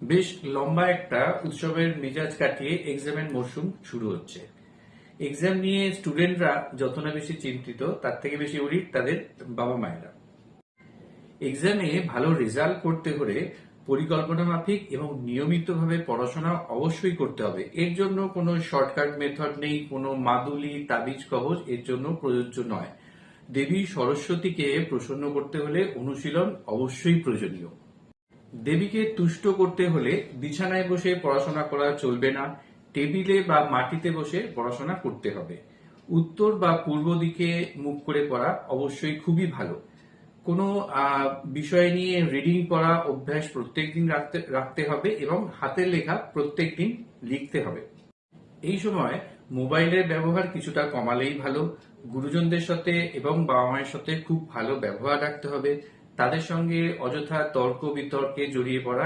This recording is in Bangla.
বেশ লম্বা একটা উৎসবের মেজাজ কাটিয়ে এক্সামের মরশুম শুরু হচ্ছে। এক্সাম নিয়ে স্টুডেন্টরা যত না বেশি চিন্তিত, তার থেকে বেশি ওরিড তাদের বাবা মায়েরা। এক্সামে ভালো রেজাল্ট করতে হলে পরিকল্পনা মাফিক এবং নিয়মিতভাবে পড়াশোনা অবশ্যই করতে হবে। এর জন্য কোনো শর্টকাট মেথড নেই, কোনো মাদুলি তাবিজ কবজ এর জন্য প্রযোজ্য নয়। দেবী সরস্বতীকে প্রসন্ন করতে হলে অনুশীলন অবশ্যই প্রয়োজনীয়। দেবীকে তুষ্ট করতে হলে বিছানায় বসে পড়াশোনা করা চলবে না, টেবিলে বা মাটিতে বসে পড়াশোনা করতে হবে। উত্তর বা পূর্ব দিকে মুখ করে পড়া অবশ্যই খুবই ভালো। কোনো বিষয় নিয়ে রিডিং পড়া অভ্যাস প্রত্যেকদিন রাখতে হবে এবং হাতের লেখা প্রত্যেকদিন লিখতে হবে। এই সময় মোবাইলের ব্যবহার কিছুটা কমালেই ভালো। গুরুজনদের সাথে এবং বাবা মায়ের সাথে খুব ভালো ব্যবহার রাখতে হবে। তাদের সঙ্গে অযথা তর্ক বিতর্কে জড়িয়ে পড়া